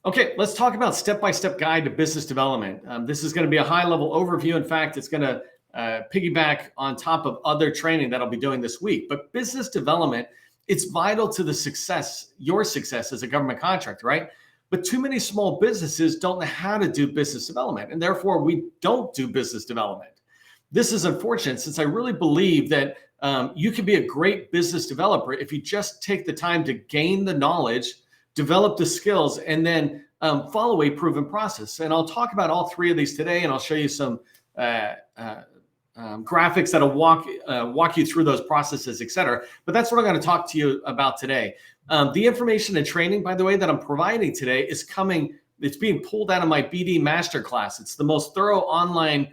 Okay, let's talk about step-by-step guide to business development. This is going to be a high-level overview. In fact, it's going to piggyback on top of other training that I'll be doing this week. But business development, it's vital to the success, your success as a government contractor, right? But too many small businesses don't know how to do business development, and therefore we don't do business development. This is unfortunate since I really believe that you can be a great business developer if you just take the time to gain the knowledge, develop the skills, and then follow a proven process. And I'll talk about all three of these today, and I'll show you some graphics that'll walk you through those processes, et cetera. But that's what I'm going to talk to you about today. The information and training, by the way, that I'm providing today is coming. It's being pulled out of my BD Masterclass. It's the most thorough online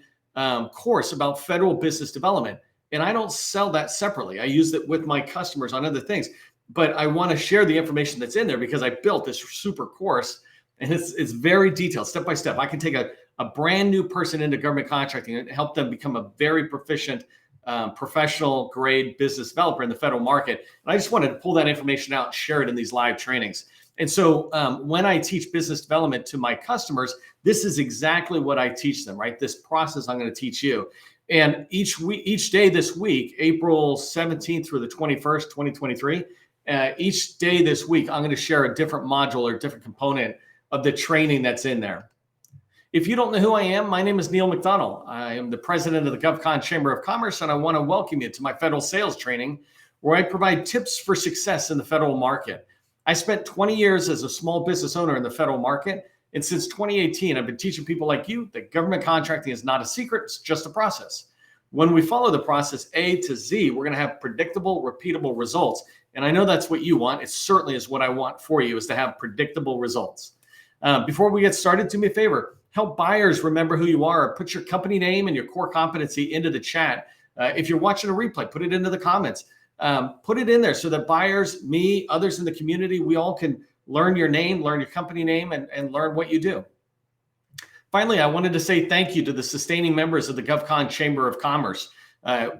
course about federal business development. And I don't sell that separately. I use it with my customers on other things. But I want to share the information that's in there because I built this super course, and it's very detailed, step by step. I can take a brand new person into government contracting and help them become a very proficient, professional grade business developer in the federal market. And I just wanted to pull that information out and share it in these live trainings. And so when I teach business development to my customers, this is exactly what I teach them, right? This process I'm going to teach you. And each day this week, April 17th through the 21st, 2023, each day this week, I'm going to share a different module or different component of the training that's in there. If you don't know who I am, my name is Neil McDonnell. I am the president of the GovCon Chamber of Commerce, and I want to welcome you to my federal sales training, where I provide tips for success in the federal market. I spent 20 years as a small business owner in the federal market, and since 2018, I've been teaching people like you that government contracting is not a secret, it's just a process. When we follow the process A to Z, we're going to have predictable, repeatable results. And I know that's what you want. It certainly is what I want for you, is to have predictable results. Before we get started, do me a favor. Help buyers remember who you are. Put your company name and your core competency into the chat. If you're watching a replay, put it into the comments. Put it in there so that buyers, me, others in the community, we all can learn your name, learn your company name, and learn what you do. Finally, I wanted to say thank you to the sustaining members of the GovCon Chamber of Commerce.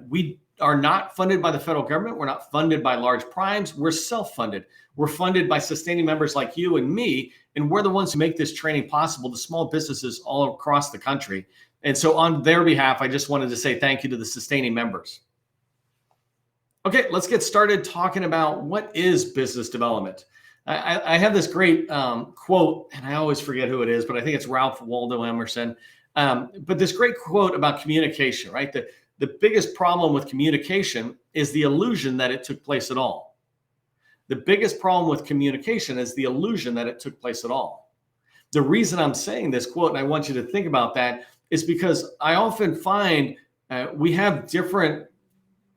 We are not funded by the federal government. We're not funded by large primes. We're self-funded. We're funded by sustaining members like you and me, and we're the ones who make this training possible to small businesses all across the country. And so on their behalf, I just wanted to say thank you to the sustaining members. Okay, let's get started talking about what is business development. I have this great quote, and I always forget who it is, but I think it's Ralph Waldo Emerson. But this great quote about communication, right? The biggest problem with communication is the illusion that it took place at all. The biggest problem with communication is the illusion that it took place at all. The reason I'm saying this quote, and I want you to think about that, is because I often find we have different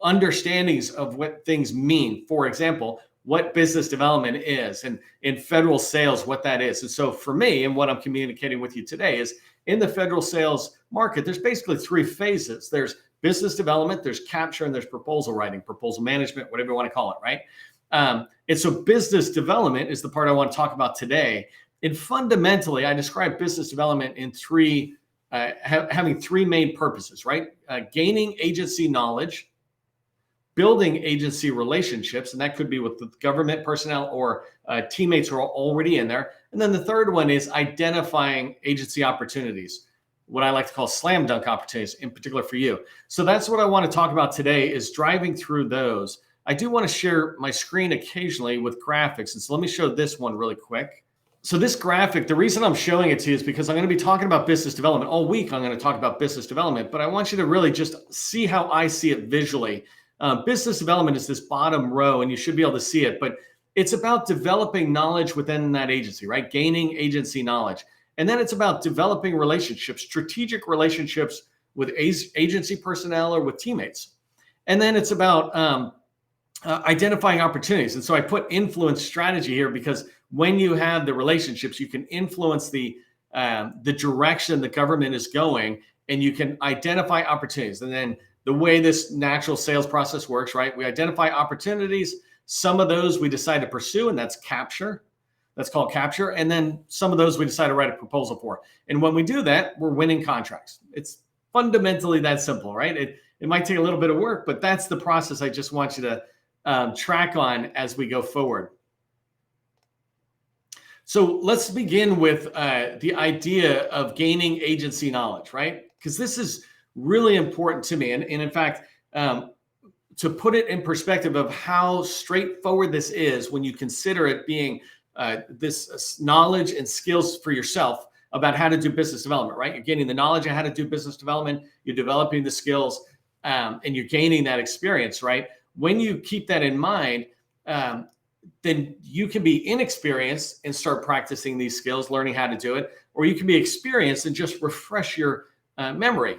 understandings of what things mean. For example, what business development is, and in federal sales, what that is. And so for me, and what I'm communicating with you today is, in the federal sales market, there's basically three phases. There's business development, there's capture, and there's proposal writing, proposal management, whatever you want to call it, right? And so business development is the part I want to talk about today. And fundamentally, I describe business development in having three main purposes, right? Gaining agency knowledge, building agency relationships, and that could be with the government personnel or teammates who are already in there. And then the third one is identifying agency opportunities, what I like to call slam dunk opportunities, in particular for you. So that's what I want to talk about today, is driving through those. I do want to share my screen occasionally with graphics. And so let me show this one really quick. So this graphic, the reason I'm showing it to you is because I'm going to be talking about business development all week. I'm going to talk about business development, but I want you to really just see how I see it visually. Business development is this bottom row, and you should be able to see it, but it's about developing knowledge within that agency, right? Gaining agency knowledge. And then it's about developing relationships, strategic relationships with agency personnel or with teammates. And then it's about identifying opportunities. And so I put influence strategy here because when you have the relationships, you can influence the direction the government is going, and you can identify opportunities. And then the way this natural sales process works, right? We identify opportunities. Some of those we decide to pursue, and that's capture. That's called capture. And then some of those we decide to write a proposal for. And when we do that, we're winning contracts. It's fundamentally that simple, right? It might take a little bit of work, but that's the process I just want you to track on as we go forward. So let's begin with the idea of gaining agency knowledge, right? Because this is really important to me. And in fact, to put it in perspective of how straightforward this is when you consider it being this knowledge and skills for yourself about how to do business development, right? You're gaining the knowledge of how to do business development, you're developing the skills, and you're gaining that experience, right? When you keep that in mind, then you can be inexperienced and start practicing these skills, learning how to do it, or you can be experienced and just refresh your memory.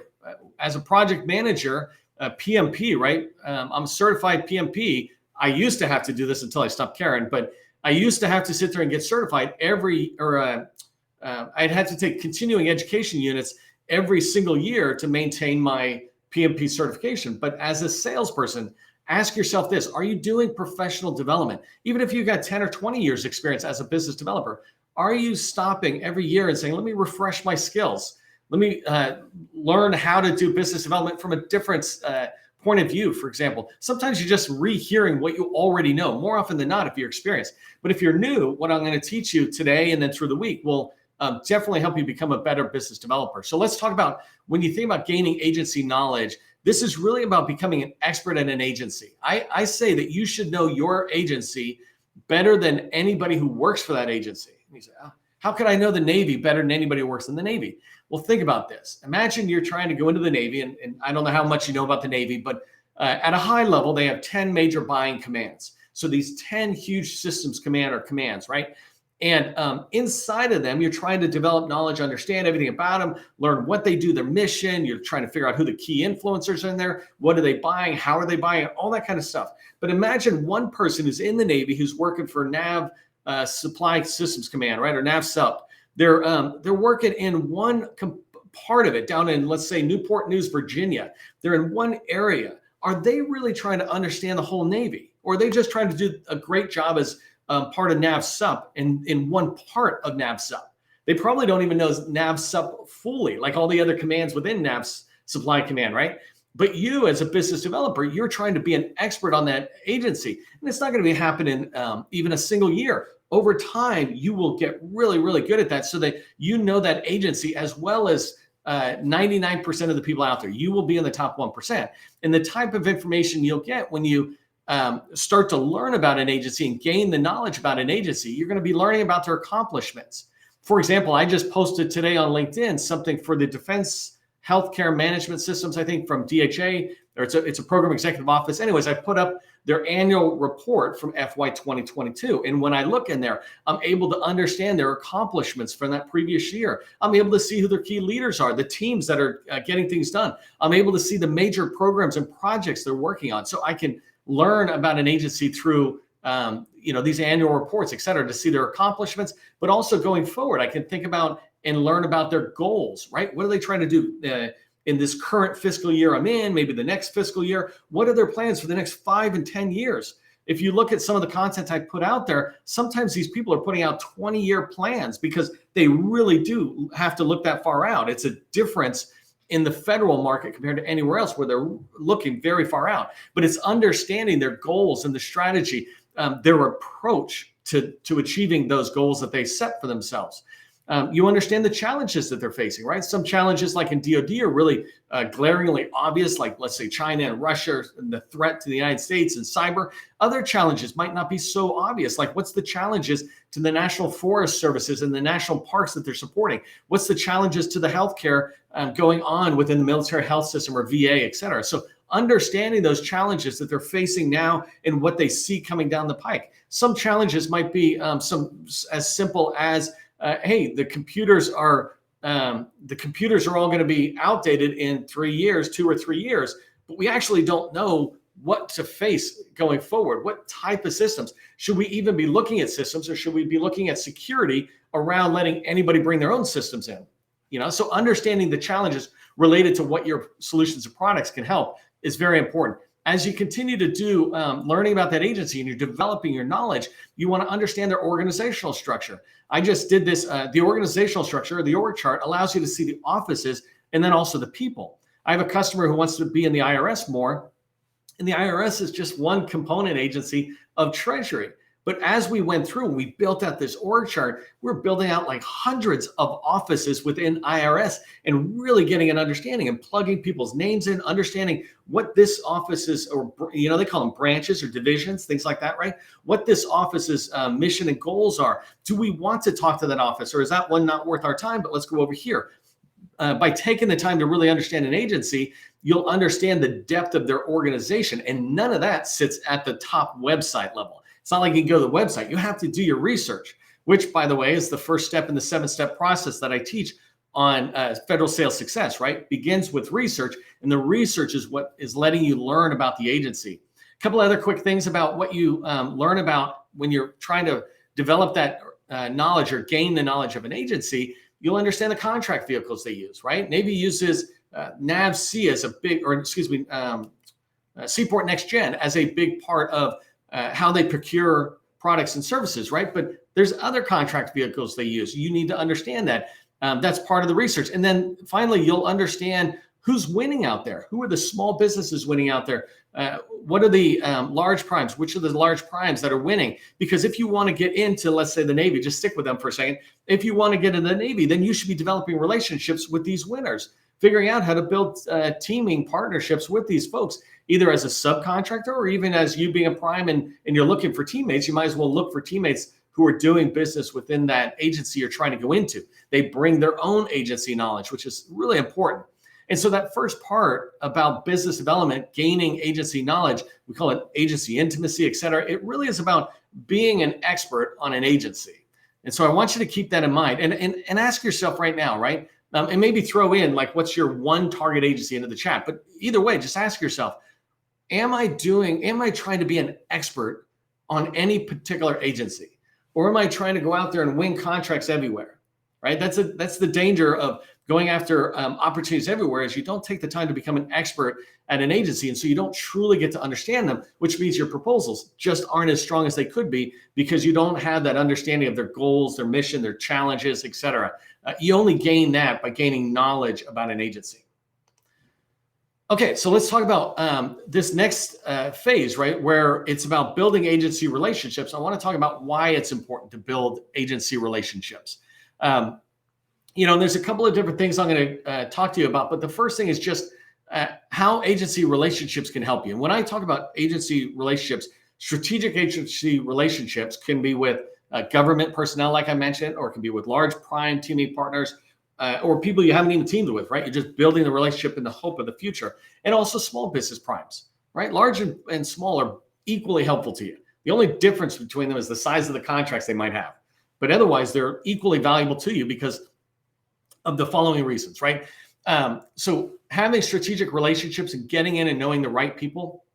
As a project manager, PMP, right? I'm a certified PMP. I used to have to do this until I stopped caring, but I used to have to sit there and get certified I'd had to take continuing education units every single year to maintain my PMP certification. But as a salesperson, ask yourself this: are you doing professional development? Even if you've got 10 or 20 years experience as a business developer, are you stopping every year and saying, let me refresh my skills? Let me learn how to do business development from a different point of view. For example, sometimes you're just rehearing what you already know, more often than not if you're experienced. But if you're new, what I'm going to teach you today and then through the week will definitely help you become a better business developer. So let's talk about, when you think about gaining agency knowledge, this is really about becoming an expert in an agency. I say that you should know your agency better than anybody who works for that agency. And you say, oh, how could I know the Navy better than anybody who works in the Navy? Well, think about this. Imagine you're trying to go into the Navy, and I don't know how much you know about the Navy, but at a high level, they have 10 major buying commands. So these 10 huge systems commands, right? And inside of them, you're trying to develop knowledge, understand everything about them, learn what they do, their mission. You're trying to figure out who the key influencers are in there, what are they buying, how are they buying, all that kind of stuff. But imagine one person who's in the Navy who's working for NAV Supply Systems Command, right, or NAV SUP. They're working in one part of it down in, let's say, Newport News, Virginia. They're in one area. Are they really trying to understand the whole Navy, or are they just trying to do a great job as part of NAV SUP in one part of NAV SUP? They probably don't even know NAV SUP fully, like all the other commands within NAV Supply Command, right? But you, as a business developer, you're trying to be an expert on that agency, and it's not going to be happening even a single year. Over time, you will get really, really good at that, so that you know that agency as well as 99% of the people out there. You will be in the top 1%. And the type of information you'll get when you start to learn about an agency and gain the knowledge about an agency, you're going to be learning about their accomplishments. For example, I just posted today on LinkedIn something for the Defense Healthcare Management Systems, I think from DHA, or it's a program executive office. Anyways, I put up their annual report from FY 2022. And when I look in there, I'm able to understand their accomplishments from that previous year. I'm able to see who their key leaders are, the teams that are getting things done. I'm able to see the major programs and projects they're working on. So I can learn about an agency through these annual reports, et cetera, to see their accomplishments. But also going forward, I can think about and learn about their goals, right? What are they trying to do in this current fiscal year I'm in, maybe the next fiscal year? What are their plans for the next 5 and 10 years? If you look at some of the content I put out there, sometimes these people are putting out 20-year plans because they really do have to look that far out. It's a difference in the federal market compared to anywhere else where they're looking very far out. But it's understanding their goals and the strategy, their approach to achieving those goals that they set for themselves. You understand the challenges that they're facing, right? Some challenges, like in DoD, are really glaringly obvious, like let's say China and Russia and the threat to the United States and cyber. Other challenges might not be so obvious, like what's the challenges to the National Forest Services and the national parks that they're supporting? What's the challenges to the healthcare going on within the military health system or VA, et cetera? So understanding those challenges that they're facing now and what they see coming down the pike. Some challenges might be some as simple as hey, the computers are all going to be outdated in 3 years, 2 or 3 years, but we actually don't know what to face going forward. What type of systems? Should we even be looking at systems, or should we be looking at security around letting anybody bring their own systems in? So understanding the challenges related to what your solutions or products can help is very important. As you continue to do learning about that agency and you're developing your knowledge, you want to understand their organizational structure. I just did this. The organizational structure, or the org chart, allows you to see the offices and then also the people. I have a customer who wants to be in the IRS more, and the IRS is just one component agency of Treasury. But as we went through and we built out this org chart, we're building out like hundreds of offices within IRS and really getting an understanding and plugging people's names in, understanding what this office is, or, they call them branches or divisions, things like that, right? What this office's mission and goals are. Do we want to talk to that office, or is that one not worth our time? But let's go over here. By taking the time to really understand an agency, you'll understand the depth of their organization. And none of that sits at the top website level. It's not like you can go to the website. You have to do your research, which, by the way, is the first step in the 7-step process that I teach on federal sales success, right? Begins with research. And the research is what is letting you learn about the agency. A couple other quick things about what you learn about when you're trying to develop that knowledge or gain the knowledge of an agency. You'll understand the contract vehicles they use, right? Navy uses NAVC as a big, Seaport Next Gen as a big part of how they procure products and services, right? But there's other contract vehicles they use. You need to understand that. That's part of the research. And then finally, you'll understand who's winning out there. Who are the small businesses winning out there? What are the large primes? Which are the large primes that are winning? Because if you want to get into, let's say, the Navy, just stick with them for a second. If you want to get into the Navy, then you should be developing relationships with these winners, figuring out how to build teaming partnerships with these folks, either as a subcontractor or even as you being a prime and you're looking for teammates. You might as well look for teammates who are doing business within that agency you're trying to go into. They bring their own agency knowledge, which is really important. And so that first part about business development, gaining agency knowledge, we call it agency intimacy, et cetera. It really is about being an expert on an agency. And so I want you to keep that in mind and ask yourself right now, right? And maybe throw in like, what's your one target agency into the chat? But either way, just ask yourself, am I trying to be an expert on any particular agency? Or am I trying to go out there and win contracts everywhere? Right? That's the danger of going after opportunities everywhere, is you don't take the time to become an expert at an agency. And so you don't truly get to understand them, which means your proposals just aren't as strong as they could be because you don't have that understanding of their goals, their mission, their challenges, et cetera. You only gain that by gaining knowledge about an agency. Okay, so let's talk about this next phase, right, where it's about building agency relationships. I want to talk about why it's important to build agency relationships. There's a couple of different things I'm going to talk to you about, but the first thing is just how agency relationships can help you. And when I talk about agency relationships, strategic agency relationships can be with government personnel, like I mentioned, or it can be with large prime teaming partners, or people you haven't even teamed with, right? You're just building the relationship in the hope of the future. And also small business primes, right? Large and small are equally helpful to you. The only difference between them is the size of the contracts they might have. But otherwise, they're equally valuable to you because of the following reasons, right? So having strategic relationships and getting in and knowing the right people,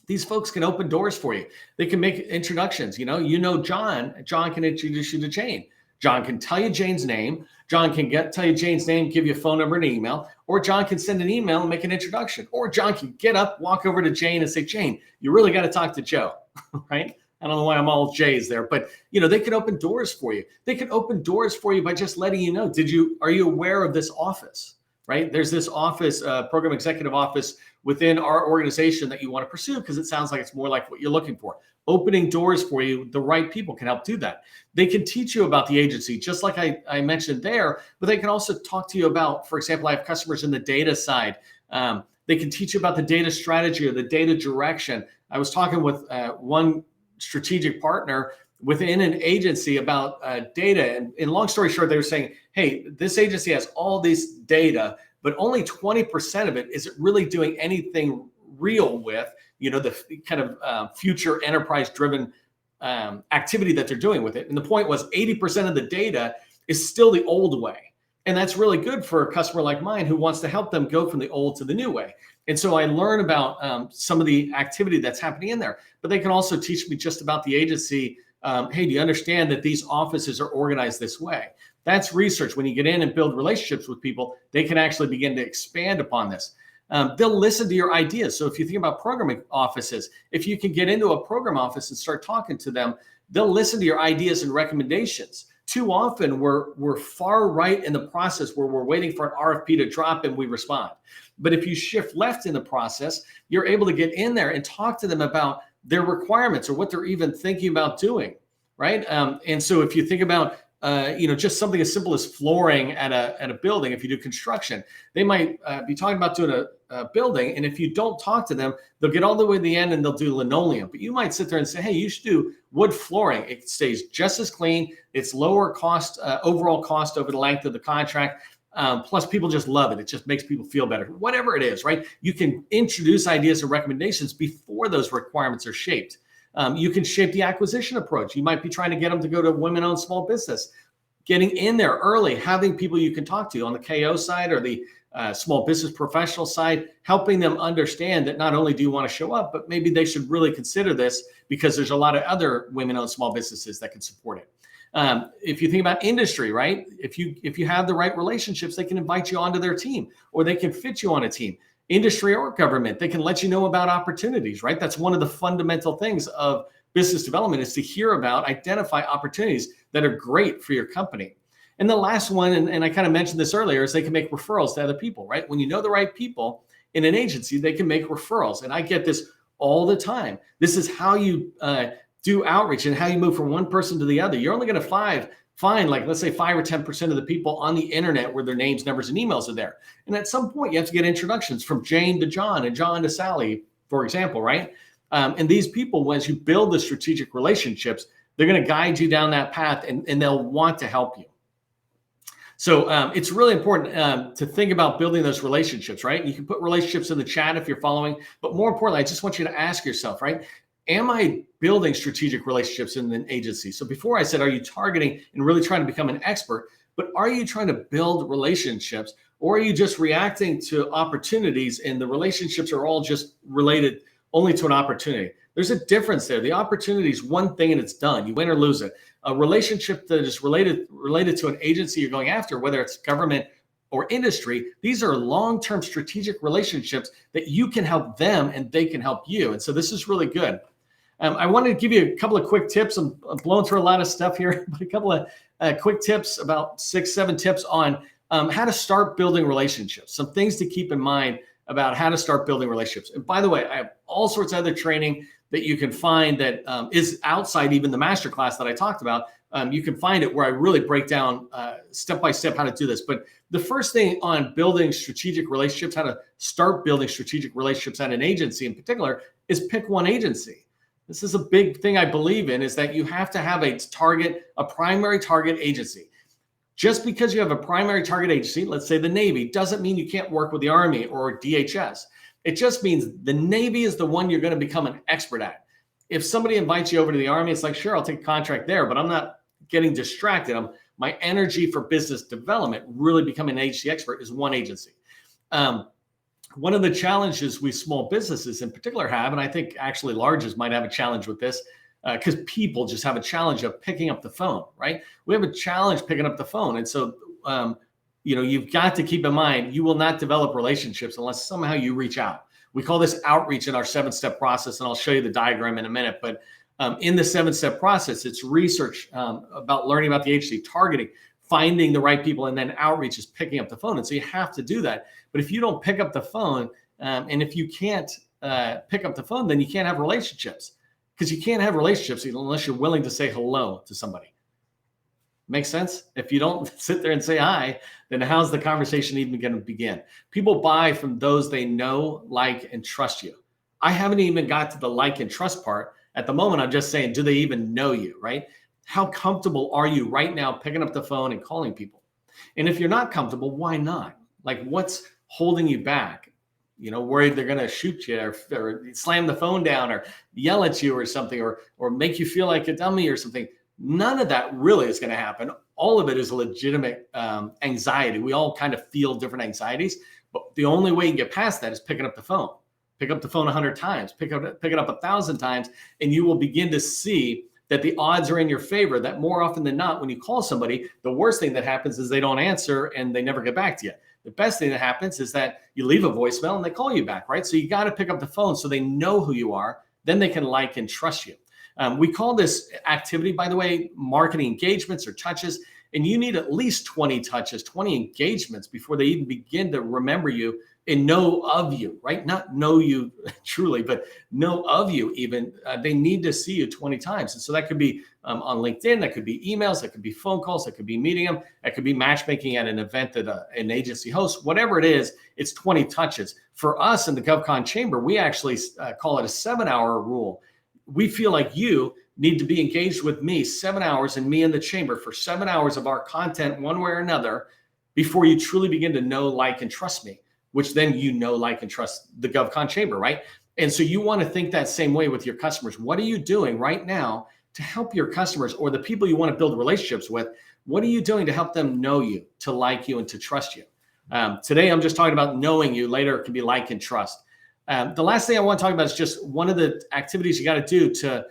these folks can open doors for you. They can make introductions. John can introduce you to Jane. John can tell you Jane's name. John can tell you Jane's name, give you a phone number and an email, or John can send an email and make an introduction, or John can get up, walk over to Jane and say, Jane, you really got to talk to Joe, right? I don't know why I'm all J's there, but they can open doors for you. They can open doors for you by just letting you know, are you aware of this office, right? There's this office, program executive office within our organization that you want to pursue because it sounds like it's more like what you're looking for. Opening doors for you, the right people can help do that. They can teach you about the agency, just like I mentioned there, but they can also talk to you about, for example, I have customers in the data side. They can teach you about the data strategy or the data direction. I was talking with one strategic partner within an agency about data. And in long story short, they were saying, hey, this agency has all this data, but only 20% of it is it really doing anything real with, the kind of future enterprise-driven activity that they're doing with it. And the point was 80% of the data is still the old way. And that's really good for a customer like mine who wants to help them go from the old to the new way. And so I learn about some of the activity that's happening in there, but they can also teach me just about the agency. Hey, do you understand that these offices are organized this way? That's research. When you get in and build relationships with people, they can actually begin to expand upon this. They'll listen to your ideas. So if you think about programming offices, if you can get into a program office and start talking to them, they'll listen to your ideas and recommendations. Too often we're far right in the process where we're waiting for an RFP to drop and we respond. But if you shift left in the process, you're able to get in there and talk to them about their requirements or what they're even thinking about doing, right? And so if you think about just something as simple as flooring at a building, if you do construction, they might be talking about doing a building, and if you don't talk to them, they'll get all the way to the end and they'll do linoleum. But you might sit there and say, hey, you should do wood flooring. It stays just as clean. It's lower cost, overall cost over the length of the contract. Plus, people just love it. It just makes people feel better. Whatever it is, right? You can introduce ideas and recommendations before those requirements are shaped. You can shape the acquisition approach. You might be trying to get them to go to women-owned small business. Getting in there early, having people you can talk to on the KO side or the small business professional side, helping them understand that not only do you want to show up, but maybe they should really consider this because there's a lot of other women-owned small businesses that can support it. If you think about industry, right? If you have the right relationships, they can invite you onto their team or they can fit you on a team. Industry or government, they can let you know about opportunities, right? That's one of the fundamental things of business development is to hear about, identify opportunities that are great for your company. And the last one, and I kind of mentioned this earlier, is they can make referrals to other people, right? When you know the right people in an agency, they can make referrals. And I get this all the time. This is how you do outreach and how you move from one person to the other. You're only going to find like, let's say 5 or 10% of the people on the internet where their names, numbers, and emails are there. And at some point you have to get introductions from Jane to John and John to Sally, for example, right? And these people, as you build the strategic relationships, they're going to guide you down that path and they'll want to help you. So it's really important to think about building those relationships, right? You can put relationships in the chat if you're following, but more importantly, I just want you to ask yourself, right? Am I building strategic relationships in an agency? So before I said, are you targeting and really trying to become an expert, but are you trying to build relationships or are you just reacting to opportunities and the relationships are all just related only to an opportunity? There's a difference there. The opportunity is one thing and it's done. You win or lose it. A relationship that is related to an agency you're going after, whether it's government or industry, these are long-term strategic relationships that you can help them and they can help you. And so this is really good. I wanted to give you a couple of quick tips. I'm blowing through a lot of stuff here, but a couple of quick tips, about 6-7 tips on how to start building relationships. Some things to keep in mind about how to start building relationships. And by the way, I have all sorts of other training that you can find that is outside even the masterclass that I talked about. You can find it where I really break down step-by-step how to do this. But the first thing on building strategic relationships, how to start building strategic relationships at an agency in particular, is pick one agency. This is a big thing I believe in, is that you have to have a primary target agency. Just because you have a primary target agency, let's say the Navy, doesn't mean you can't work with the Army or DHS. It just means the Navy is the one you're going to become an expert at. If somebody invites you over to the Army, it's like, sure, I'll take a contract there, but I'm not getting distracted. My energy for business development, really becoming an agency expert, is one agency. One of the challenges we small businesses in particular have, and I think actually larges might have a challenge with this, because people just have a challenge of picking up the phone, right? We have a challenge picking up the phone. And so, you've got to keep in mind, you will not develop relationships unless somehow you reach out. We call this outreach in our 7-step process, and I'll show you the diagram in a minute. But in the 7-step process, it's research about learning about the agency, targeting, finding the right people, and then outreach is picking up the phone. And so you have to do that. But if you don't pick up the phone, and if you can't pick up the phone, then you can't have relationships, because you can't have relationships unless you're willing to say hello to somebody. Makes sense? If you don't sit there and say hi, then how's the conversation even going to begin? People buy from those they know, like, and trust you. I haven't even got to the like and trust part. At the moment, I'm just saying, do they even know you, right? How comfortable are you right now picking up the phone and calling people? And if you're not comfortable, why not? Like, what's holding you back? Worried they're going to shoot you or slam the phone down or yell at you or something, or make you feel like a dummy or something. None of that really is going to happen. All of it is legitimate anxiety. We all kind of feel different anxieties, but the only way you can get past that is picking up the phone. Pick up the phone 100 times, pick it up 1,000 times, and you will begin to see that the odds are in your favor, that more often than not, when you call somebody, the worst thing that happens is they don't answer and they never get back to you. The best thing that happens is that you leave a voicemail and they call you back, right? So you got to pick up the phone so they know who you are. Then they can like and trust you. We call this activity, by the way, marketing engagements or touches. And you need at least 20 touches, 20 engagements before they even begin to remember you and know of you, right? Not know you truly, but know of you even. They need to see you 20 times. And so that could be on LinkedIn, that could be emails, that could be phone calls, that could be meeting them, that could be matchmaking at an event that an agency hosts, whatever it is, it's 20 touches. For us in the GovCon Chamber, we actually call it a 7-hour rule. We feel like you need to be engaged with me 7 hours and me in the chamber for 7 hours of our content one way or another before you truly begin to know, like, and trust me, which then you know, like, and trust the GovCon Chamber, right? And so you want to think that same way with your customers. What are you doing right now to help your customers or the people you want to build relationships with? What are you doing to help them know you, to like you, and to trust you? Today, I'm just talking about knowing you. Later, it can be like and trust. The last thing I want to talk about is just one of the activities you got to do to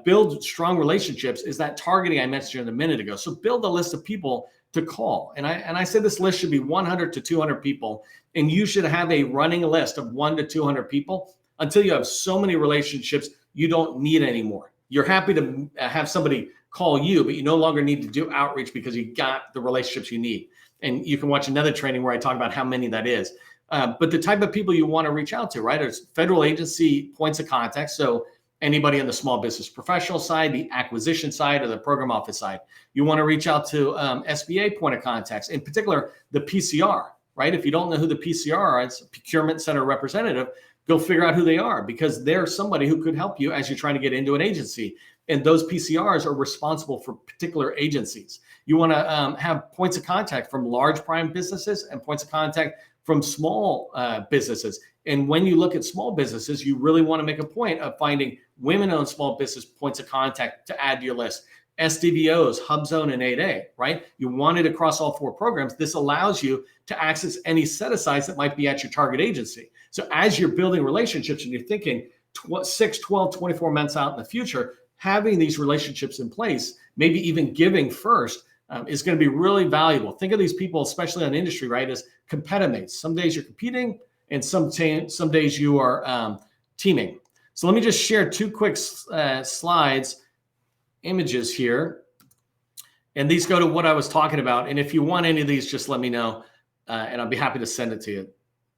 build strong relationships is that targeting I mentioned a minute ago. So build a list of people to call. And I said this list should be 100 to 200 people. And you should have a running list of 1 to 200 people until you have so many relationships you don't need anymore. You're happy to have somebody call you, but you no longer need to do outreach because you got the relationships you need. And you can watch another training where I talk about how many that is. But the type of people you want to reach out to, right? There's federal agency points of contact. So anybody on the small business professional side, the acquisition side, or the program office side. You want to reach out to SBA point of contacts, in particular, the PCR, right? If you don't know who the PCR are, it's a procurement center representative, go figure out who they are because they're somebody who could help you as you're trying to get into an agency. And those PCRs are responsible for particular agencies. You want to have points of contact from large prime businesses and points of contact from small businesses. And when you look at small businesses, you really want to make a point of finding women-owned small business points of contact to add to your list. SDVOs, HubZone, and 8A, right? You want it across all 4 programs. This allows you to access any set-asides that might be at your target agency. So as you're building relationships and you're thinking 6, 12, 24 months out in the future, having these relationships in place, maybe even giving first, is going to be really valuable. Think of these people, especially on industry, right, as competitors. Some days you're competing, and some days you are teaming. So let me just share 2 quick slides, images here. And these go to what I was talking about. And if you want any of these, just let me know, and I'll be happy to send it to you.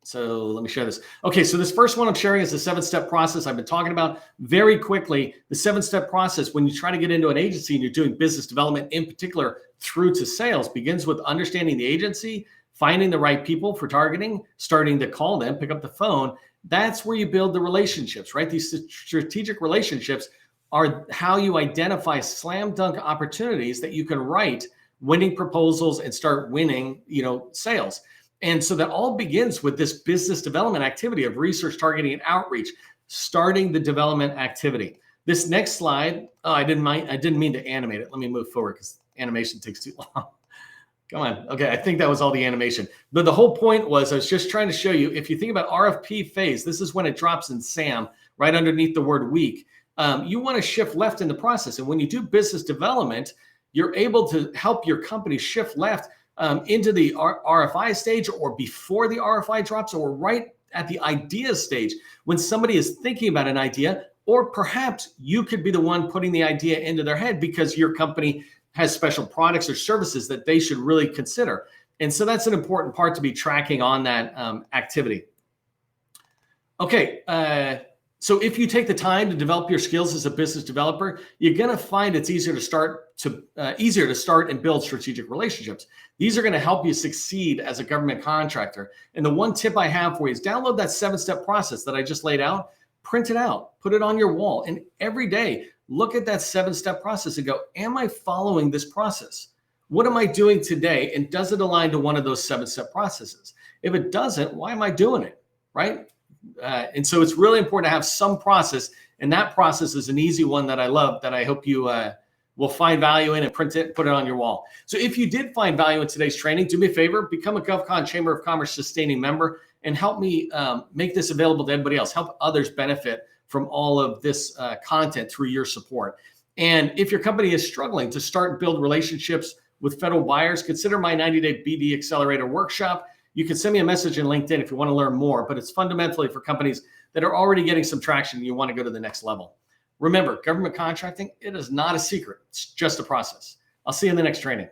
So let me share this. Okay, so this first one I'm sharing is the 7-step process I've been talking about. Very quickly, the 7-step process when you try to get into an agency and you're doing business development, in particular through to sales, begins with understanding the agency, finding the right people for targeting, starting to call them, pick up the phone. That's where you build the relationships, right? These strategic relationships are how you identify slam dunk opportunities that you can write winning proposals and start winning, sales. And so that all begins with this business development activity of research, targeting, and outreach, starting the development activity. This next slide, I didn't mean to animate it. Let me move forward because animation takes too long. Come on. Okay, I think that was all the animation. But the whole point was I was just trying to show you, if you think about RFP phase, this is when it drops in SAM right underneath the word week. You want to shift left in the process. And when you do business development, you're able to help your company shift left into the RFI stage or before the RFI drops or right at the idea stage when somebody is thinking about an idea, or perhaps you could be the one putting the idea into their head because your company has special products or services that they should really consider. And so that's an important part to be tracking on that activity. Okay, so if you take the time to develop your skills as a business developer, you're going to find it's easier to start and build strategic relationships. These are going to help you succeed as a government contractor. And the one tip I have for you is download that 7-step process that I just laid out, print it out, put it on your wall, and every day look at that 7-step process and go, am I following this process? What am I doing today? And does it align to one of those 7-step processes? If it doesn't, why am I doing it? Right? And so it's really important to have some process. And that process is an easy one that I love, that I hope you will find value in and print it, put it on your wall. So if you did find value in today's training, do me a favor, become a GovCon Chamber of Commerce sustaining member and help me make this available to everybody else. Help others benefit from all of this content through your support. And if your company is struggling to start and build relationships with federal buyers, consider my 90-day BD Accelerator workshop. You can send me a message in LinkedIn if you want to learn more, but it's fundamentally for companies that are already getting some traction and you want to go to the next level. Remember, government contracting, it is not a secret. It's just a process. I'll see you in the next training.